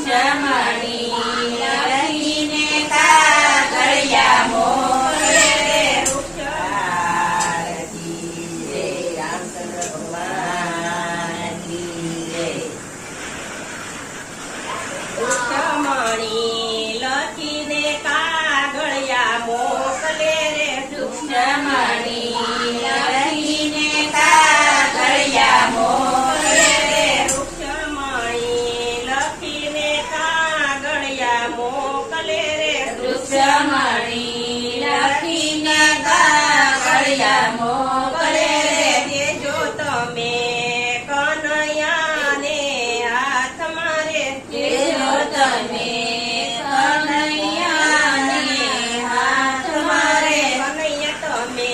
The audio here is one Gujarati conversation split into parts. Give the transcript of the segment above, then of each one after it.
વૃક્ષમણી લખીને કાગળિયા મોકલે રે વૃક્ષ જય રામચંદ્ર ભગવાન કી જય વૃક્ષમણી લખીને કાગળિયા મોકલે રે વૃક્ષમણી લખીને કાગળિયા મોકલે રે વૃક્ષમણી લખીને કાગળિયા મોકલે રે વૃક્ષમણી લખીને કાગળિયા મોકલે રે દેજો તમે કનૈયાને હાથ મારે દેજો તમે કનૈયાને હાથ મારે કનૈયા તમે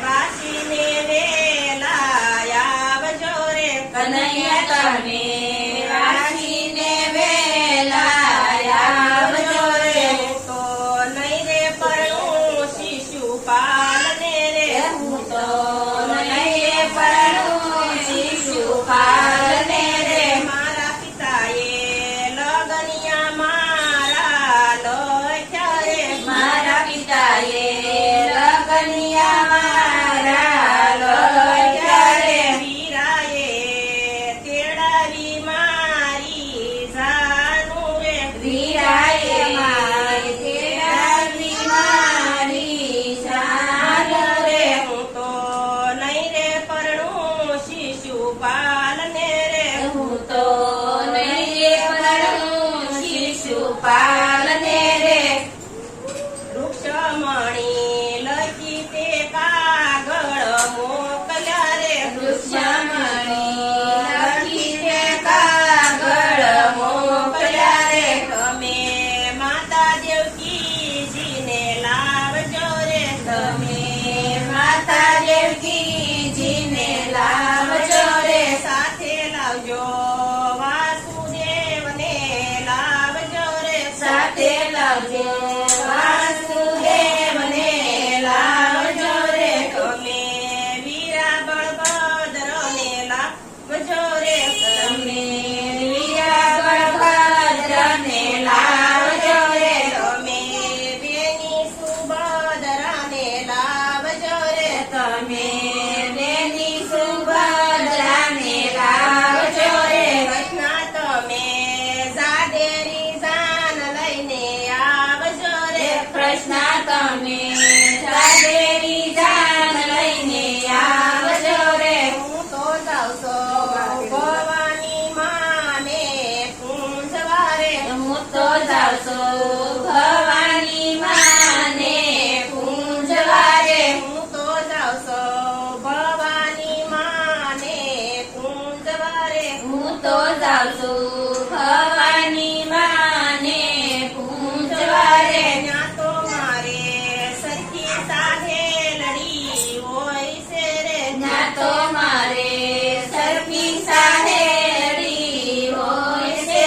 વાસીને વેલા આવજો રે કનૈયા તમે વાસીને વેલા આવજો રે તો નહીં રે પરણું શિશુપાલને રે હું તો નહીં રે પરણું શિશુપાલને રે મારા પિતાએ લગનિયા મારા લખ્યા રે મારા પિતાએ લગનિયા મારા લખ્યા રે વીરાએ તેડાવી મારી જાનું રે વીરાએ મારી તેડાવી મારી જાનું રે હું તો નહીં રે પરણું શિશુપાલને રે હું તો નહીં રે પરણું શિશુપાલને રે વૃક્ષમણી લખી તે કાગળ મોકલ્યા રે વૃક્ષમણી લખી તે કાગળ મોકલ્યા રે તમે માતા દેવકીજીને લાવજો રે તમે માતા દેવકીજીને લાવજો રે સાથે લાવજો વાસુદેવને લાવજો રે સાથે લાવજો વાસુદેવને લાવજો રે તમે વીરા બળભદ્રને લાવજો રે તમે વીરા બળભદ્રને લાવજો રે તમે બેની સુભદ્રાને લાવજો રે તમે બેની સુભદ્રાને લાવજો રે કૃષ્ણ તમે જાડેરી જાન લઈને આવજો રે કૃષ્ણ તમે જાડેરી જાન લઈને આવજો રે હું તો જાઉં છું ભવાની માને પૂંજવા રે હું તો જાઉં છું ભવાની માને પૂંજવા રે હું તો જાઉં છું ભવાની માને પૂંજવા રે હું તો જાઉં છું ભવાની માને પૂંજવા રે ત્યાં તો મારે સરખી સાહેલડી હોય છે રે ત્યાં તો મારે સરખી સાહેલડી હોય છે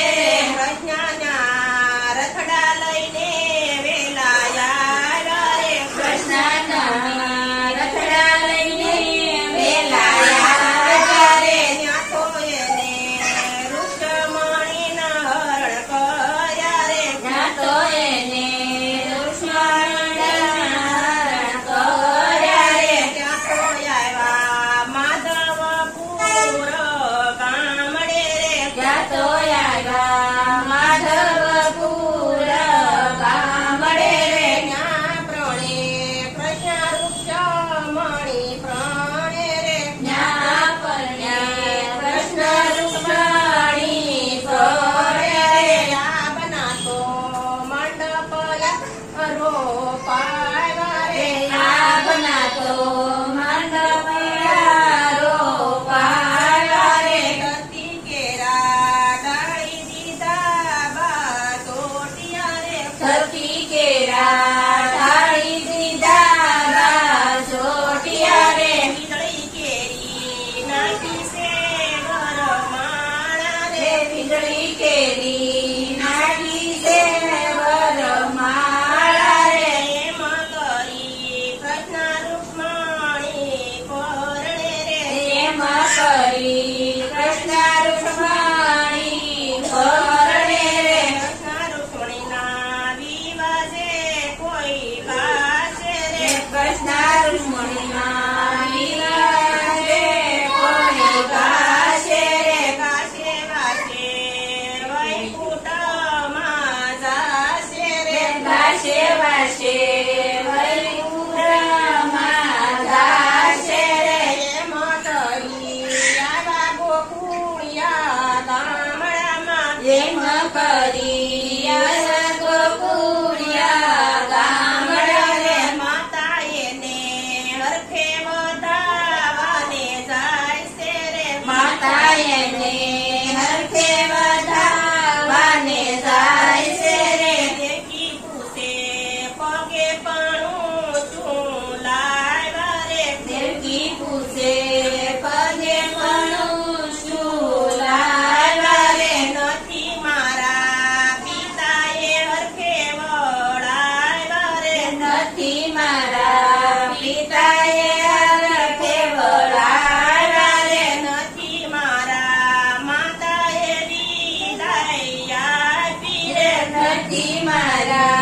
કૃષ્ણના રથડા લઈને વેલા આવ્યા રે કૃષ્ણના રથડા લઈને વેલા આવ્યા રે ત્યાં તો એને વૃક્ષમણીના હરણ કર્યા રે ત્યાં તો એને વૃક્ષમણીના હરણ કર્યા રે ત્યાં તો આવ્યા માધવપુર ગામડે રે ત્યાં તો આવ્યા માધવપુર ગામડે રે ત્યાં પ્રણે કૃષ્ણ વૃક્ષમણી પ્રણે રે ત્યાં પ્રણે કૃષ્ણ વૃક્ષમણી પ્રણે રે આ બનાતો મંડપ રોપાયા રે આ બનાતો મંડપ રોપાયા રે ગતિ કેરા ડાળી દીધા બા ચોટિયા રે ગતિ કેરા ડાળી દીધા બા ચોટિયા રે વીજળી કેરી નાખી છે વરમાળા રે વીજળી કેરી નાખી છે વરમાળા રે એમાં કરી કૃષ્ણ રૂક્ષ્મણી પરણે રે એમાં કરી કૃષ્ણ રૂક્ષ્મણી પરણે રે વૈકુંઠમાં જાશે રે ગાશે વાશે વૈકુંઠમાં જાશે રે એમ કરી આવા ગોકુળિયા ગામડામાં એમ કરી આવા ગોકુળિયા ગામડા રે માતાએ ને હરખે વધાવાને જાય છે રે માતાએ ને હરખે વધાવાને જાય છે રે દેખી પૂછે પગે પણ ઊંચું લાવ્યા રે દેવકી પૂછે પગે પણ શું લાવ્યા રે નથી મારા પિતાએ હરખે વળાવ્યા રે નથી મારા પિતાએ હરખે વળાવ્યા રે નથી મારા માતાએ વિદાય આપી રે નથી મારા